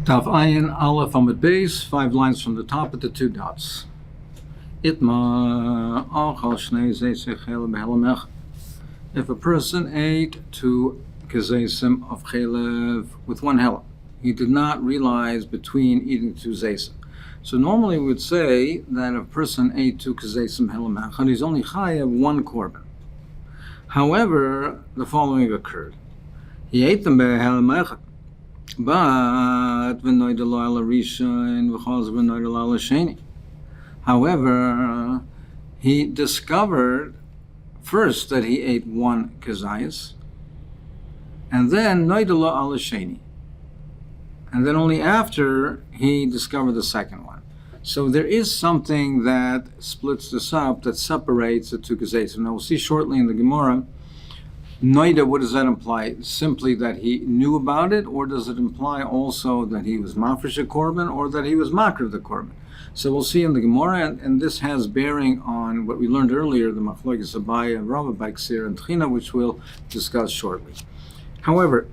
Tav Ayin Aleph Amud Beis, 5 lines from the top at the 2 dots. Itma Achal Shnei Zeisei Chelev Behelamech. If a person ate 2 kezeisim of chelev with 1 helam, he did not realize between eating 2 zeisim. So normally we would say that if a person ate 2 kezeisim helam, he's only chayav 1 korban. However, the following occurred: he ate them behelam, but however, he discovered first that he ate 1 kezayis, and then noidala al sheni, and then only after he discovered the second one. So there is something that splits this up, that separates the 2 kezayis. Now we'll see shortly in the Gemara. Noida, what does that imply? Simply that he knew about it, or does it imply also that he was mafresh a korban, or that he was makriv the korban? So we'll see in the Gemara, and this has bearing on what we learned earlier, the machlokes Abaye, Rava, Baiksir, and Tchina, which we'll discuss shortly. However,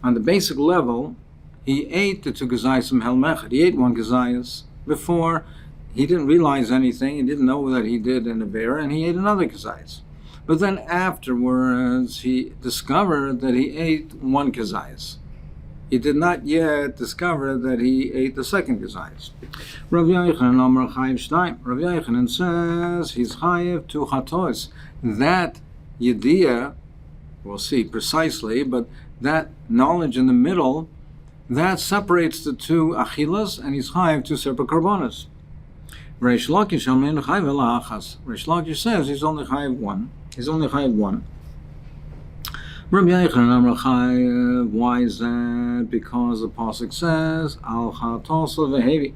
on the basic level, he ate the 2 kezayis from Helmechet. He ate 1 kezayis before. He didn't realize anything. He didn't know that he did an avera, and he ate another kezayis. But then afterwards, he discovered that he ate 1 kezayis. He did not yet discover that he ate the second kezayis. Rav Yochanan Amar Chayiv Shtayim. Rav Yochanan says he's chayiv 2 chatos. That yediyah, we'll see precisely, but that knowledge in the middle, that separates the 2 achilas, and he's chayiv 2 separate korbanos. Reish Lakish Amin Chayiv Ela Achas. Reish Lakish says he's only chayiv 1. He's only chayiv 1. Rabbi Yochanan Amar Chayiv. Why is that? Because the pasuk says Al Chatosa Vehevi.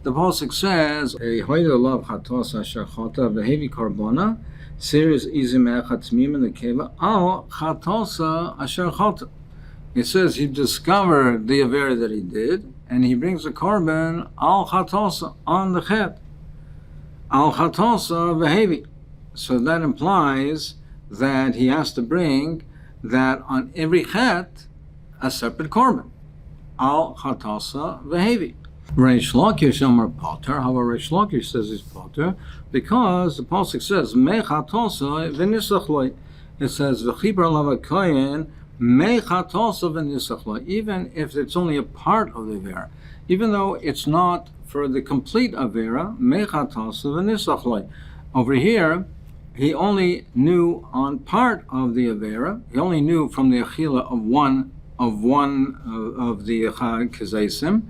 The pasuk says A Hoida Lav Chatosa Asher Chata Vehevi Karbona Series Izim Echat Tmim in the Keva Al Chatosa Asher Chata. It says he discovered the avera that he did, and he brings a korban Al Chatosa on the chet. Al Chatosa Vehevi. So that implies that he has to bring that on every chet a separate korban. Al chatasa vehevi. Reish Lakish Amar Potter. However, Reish Lakish says he's Potter because the pasuk says me chatasa v'nisach loi. It says v'chibar lav hakohen me chatasa v'nisach loi. Even if it's only a part of the avera, even though it's not for the complete avera, me chatasa v'nisach loi. Over here, he only knew on part of the avera. He only knew from the achila of one of the kezeisim.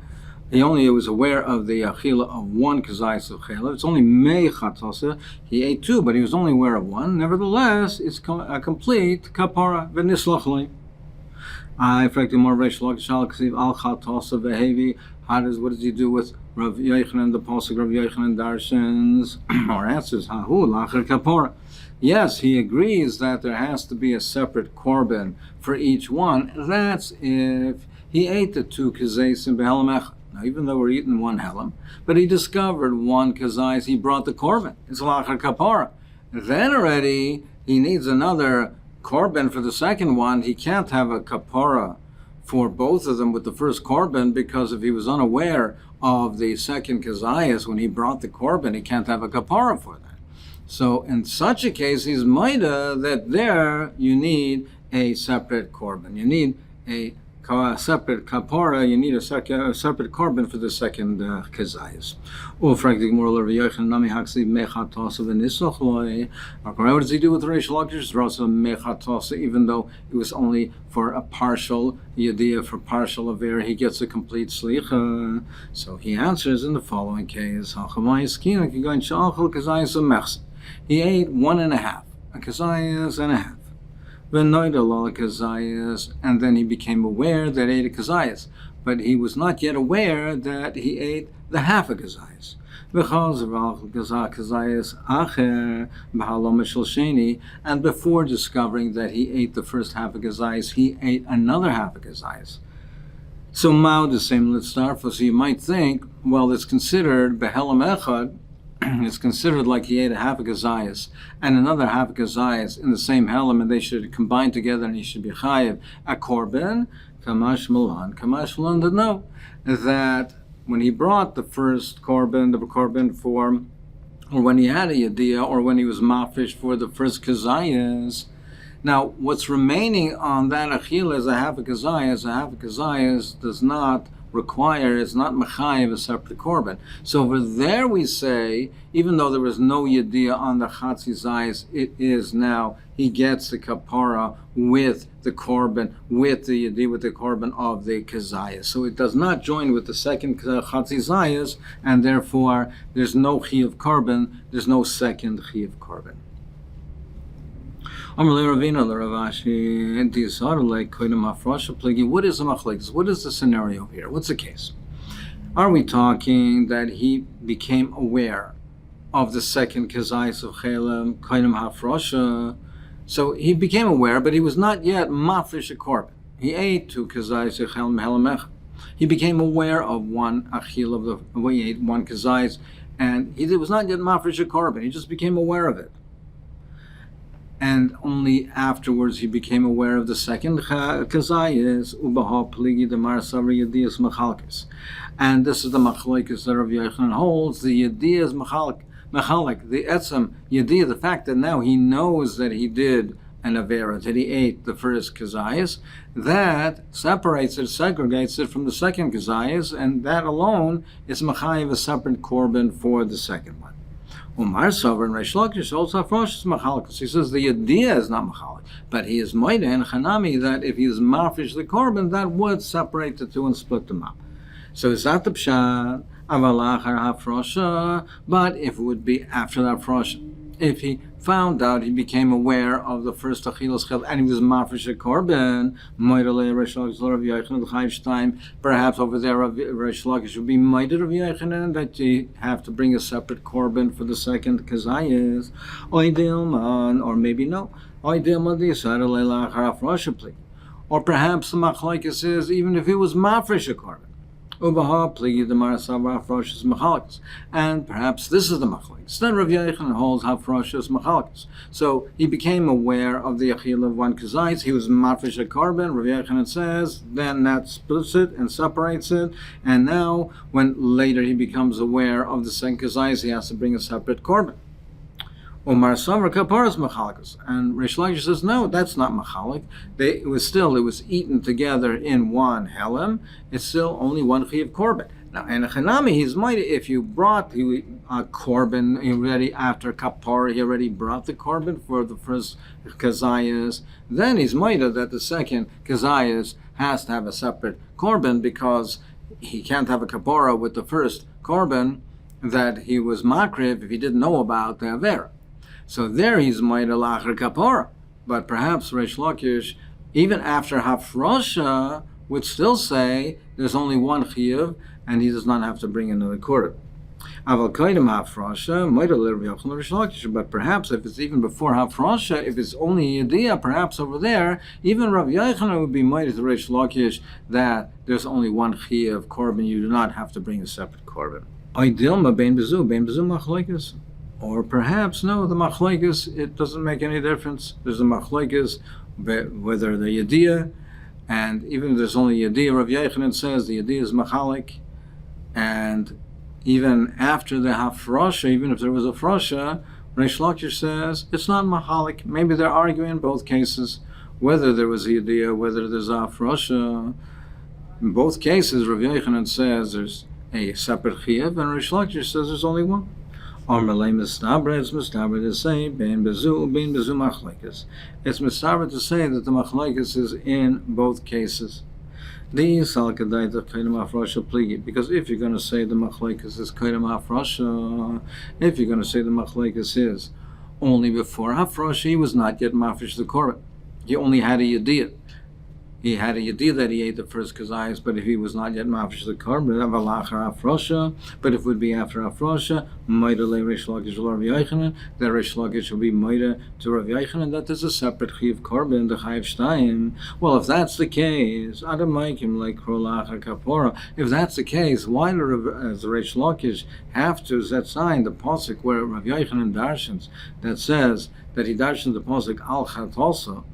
He only was aware of the achila of 1 kezayis of chelev. It's only mei chatasa. He ate 2, but he was only aware of 1. Nevertheless, it's a complete kapara v'nislach lei. I frankly more Reish Lakish al Kasiv al chatasa vehevi. What does he do with Rav Yochanan, the pasuk Rav Yochanan darshans or answers hahu lacher kapora? Yes, he agrees that there has to be a separate korban for each one. That's if he ate the 2 kezeisim behelam echad. Now, even though we're eating 1 helam, but he discovered 1 kezais, he brought the korban. It's lacher kapora. Then already he needs another korban for the second one. He can't have a kapora for both of them with the first korban, because if he was unaware of the second kezayis when he brought the korban, he can't have a kapara for that. So in such a case, he's maida that there you need a separate korban. You need a separate kapara. You need a separate korban for the second kezayis. What does he do with Reish Lakish? Even though it was only for a partial yediyah, for partial avera, he gets a complete slicha. So he answers in the following case: he ate 1.5, a kezayis and a half. And then he became aware that he ate a kezayis, but he was not yet aware that he ate the half a kezayis. And before discovering that he ate the first half a kezayis, he ate another half a kezayis. So Mao the same, let's start. So you might think, well, it's considered behelam echad, it's considered like he ate a half a gazayas and another half a gazayas in the same helam, and they should combine together, and he should be chayiv a korban. Kamash Malan did know that when he brought the first korban, the korban for, or when he had a yediyah, or when he was mafish for the first kazayas. Now, what's remaining on that achila is a half a kazayas. A half a kazayas does not require, it's not mechayiv a separate korban. So over there we say, even though there was no yediyah on the chatzi zayis, it is now, he gets the kapara with the korban, with the yediyah, with the korban of the kazayas. So it does not join with the second chatzi zayis, and therefore there's no chi of korban, there's no second chi of korban. What is the machlekes? What is the scenario here? What's the case? Are we talking that he became aware of the second kazayis of chelam koinem hafrosha? So he became aware, but he was not yet mafresh a korban. He ate two kazayis of chelam helamech. He became aware of one achil of the he ate one kazayis, and he was not yet mafresh a korban. He just became aware of it. And only afterwards he became aware of the second kazayis, ubaha pligi demar savri yediyas machalkes. And this is the machalkes that Rav Yochanan holds, the yediyas machalik, the etzem yediyah, the fact that now he knows that he did an avera, that he ate the first kazayis, that separates it, segregates it from the second kazayis, and that alone is machayiv a separate korban for the second one. Umar Sovereign Reish Lakish also Hafrosh is Machalikas. He says the idea is not Machalik, but he is Moida and Chanami that if he is Mafish the Korban, that would separate the two and split them up. So is that the Pshat? Avalachar Hafrosha, but if it would be after the Hafrosh, if he found out, he became aware of the first Achilas Chel, and he was Mafish a Korban, Moidale Reish Lakish Rav Yochanan Chayv Shteim, perhaps over there Reish Lakish would be Moida Rav Yochanan that you have to bring a separate Korban for the second Kazayas, Oidilman, or maybe no, Oidilman the Yisrael Leilachar Hafrosha plea. Or perhaps the Machlekes is even if he was Mafish a Korban. Ubaha pligi the marasav hafrosh machalikas, and perhaps this is the machlekes. Then Rav Yochanan holds hafrosh machalikas. So he became aware of the achil of one kazayis. He was mafish a korban. Rav Yochanan says then that splits it and separates it. And now, when later he becomes aware of the second kazayis, he has to bring a separate korban. Omar Samar Kaparas Machalikas. And Reish Lakish says, no, that's not Machalik. It was eaten together in one Helem. It's still only one Chi of Korban. Now, in a Chanami, he's mighty. If you brought a Korban already after Kapara, he already brought the Korban for the first Kazayas, then he's mighty that the second Kazayas has to have a separate Korban because he can't have a Kapara with the first Korban that he was Makriv if he didn't know about the Avera. So there he's Maida Lachar Kapora. But perhaps Reish Lakish, even after Hafrosha, would still say there's only one Chiyuv and he does not have to bring another Korban. Aval Kaidim Hafrosha, Maida L'Rav Yochanan Reish Lakish. But perhaps if it's even before Hafrosha, if it's only Yediyah, perhaps over there, even Rav Yochanan would be Maida to Reish Lakish that there's only one Chiyuv of Korban, you do not have to bring a separate Korban. Oidilma bein bezu machlekes. Or perhaps, no, the machlekes, it doesn't make any difference. There's a machlekes, whether the yediyah, and even if there's only yediyah, Rav Yochanan says the yediyah is machalik, and even after the hafrosha, even if there was a frosha, Reish Lakish says it's not machalik. Maybe they're arguing in both cases, whether there was a yediyah, whether there's a hafrosha. In both cases, Rav Yochanan says there's a separate chiyuv, and Reish Lakish says there's only one. Or Malay Mistabra, it's Mistabra to say, bein bezu machlekes. It's Mistabra to say that the machlekes is in both cases. Because if you're going to say the machlekes is kaidam hafrosha, if you're going to say the machlekes is only before hafrosha, he was not yet mafish the korban. He only had a yediyah. he had a yediyah that he ate the first kazayas, but if he was not yet mafresh the korban, but if it would be after afrosha, moida le Reish Lakish Rav Yochanan, that Reish Lakish will be moida to Rav Yochanan, that there's a separate chiv korban, the chayiv shtayim. Well, if that's the case, adamaikim like krolach kapora. If that's the case, why does the Reish Lakish have to sign the pasuk where Rav Yochanan darshans that says that he darshans the pasuk al chat also,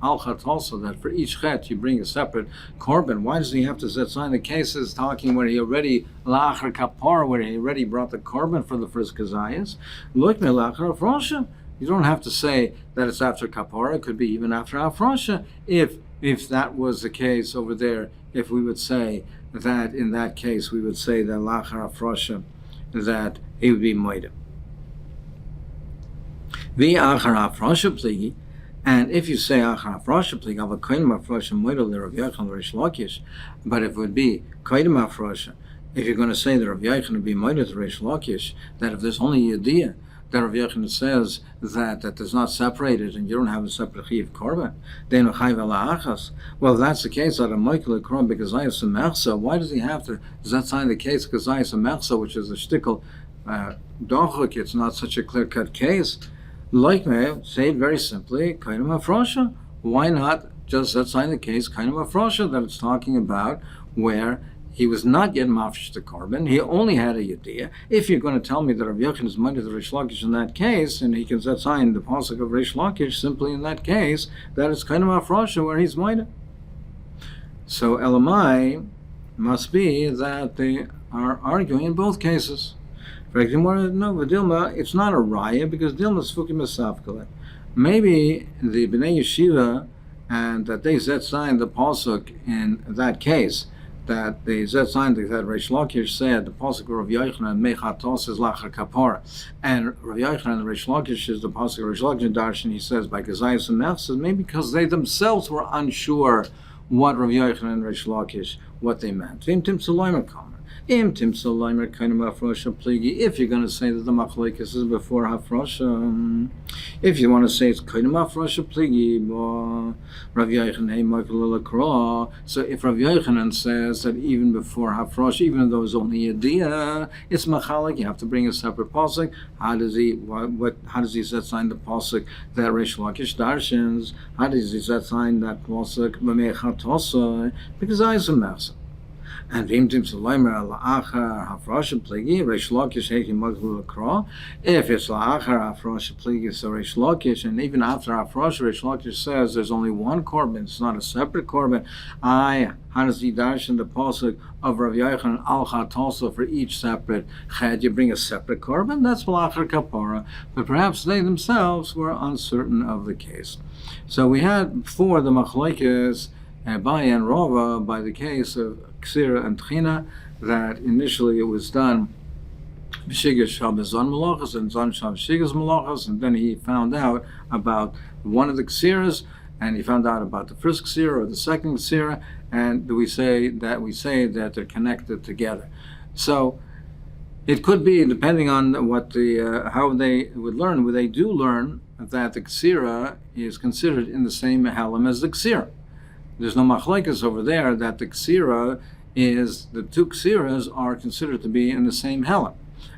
that for each chet you bring a separate korban? Why does he have to sign the cases talking where he already la'achar kapara, where he already brought the korban for the first kazayas? Look me la'achar afrosha. You don't have to say that it's after kapara. It could be even after afrosha. If that was the case over there, if we would say that in that case we would say that la'achar afrosha, that he would be moida. V'achar afrosha pligi. And if you say achar afrosha pligi, av koidim afrosha moida le Rav Yochanan Reish Lakish, but if it would be koidim afrosha, if you're going to say that Rav Yochanan would be moida to Reish Lakish, that if there's only a yediyah that Rav Yochanan says that is not separated and you don't have a separate chiv korban, then chayv ala achas. Well, if that's the case, that a Michael Kron because I have some mechsa, why does he have to? Does that sign the case because I have some mechsa, which is a shtickle dochuk? It's not such a clear-cut case. Like me, say it very simply, kainim afrosha. Why not just sign the case kainim afrosha that it's talking about where he was not yet mafresh the korban, he only had a yediyah. If you're going to tell me that Rav Yochanan is moida to Reish Lakish in that case, and he can sign the pasuk of Reish Lakish simply in that case, that it's kainim afrosha where he's moida. So Elamai must be that they are arguing in both cases. No, Dilma, it's not a raya because Dilma is fukim esavkale. Maybe the Bnei Yeshiva and that they sign the pasuk in that case, that they signed that Reish Lakish said the pasuk of Rav Yochanan mechatos is lachar kapara, and Rav Yochanan and Reish Lakish is the pasuk of Reish Lakish darshan. He says by gazayis and mechsas, maybe because they themselves were unsure what Rav Yochanan and Reish Lakish what they meant. V'im tim tzaloymer kamer. If you're going to say that the machlokes is before hafrosha, if you want to say it's kainim hafrosha pligi, Rav Yochanan hey Michael Lakra. So if Rav Yochanan says that even before hafrosha, even though it's only a dia, it's machalik, you have to bring a separate pasuk. How does he sign the pasuk that Reish Lakish darshans? How does he sign that pasuk b'mechatosai? Because I am a and if it's la'achar hafrosha pligi, Reish Lakish heiki maglu lakra. If it's la'achar hafrosha pligi, so Reish Lakish, and even after hafrosha, Reish Lakish says there's only one korban. It's not a separate korban. How does he darshan the pasuk of Rav Yochanan al chat also for each separate chet? You bring a separate korban. That's la'achar kapara. But perhaps they themselves were uncertain of the case. So we had before the machlokes Abaye and Rava by the case of Ksira and Tchina, that initially it was done b'shigas Shabbos Zon Malachas and Zon Shabbos Shigas Malachas, and then he found out about one of the Ksiras, and he found out about the first Ksira or the second Ksira, and we say that they're connected together. So it could be, depending on what how they would learn, where they do learn that the Ksira is considered in the same Halam as the Ksira. There's no machlokes over there that the ksira is, the two ksiras are considered to be in the same helam.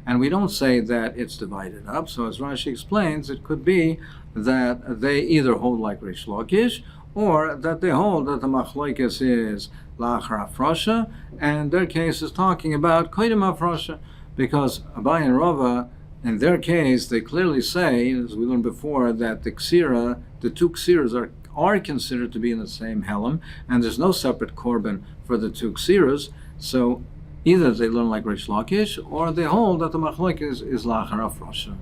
And we don't say that it's divided up. So as Rashi explains, it could be that they either hold like Reish Lakish, or that they hold that the machlokes is la'achar hafrosha, and their case is talking about koidim hafrosha, because Abaye and Rava, in their case, they clearly say, as we learned before, that the ksira, the two ksiras are considered to be in the same helam, and there's no separate korban for the two ksiras. So either they learn like Reish Lakish, or they hold that the machlokes is la'achar hafrosha.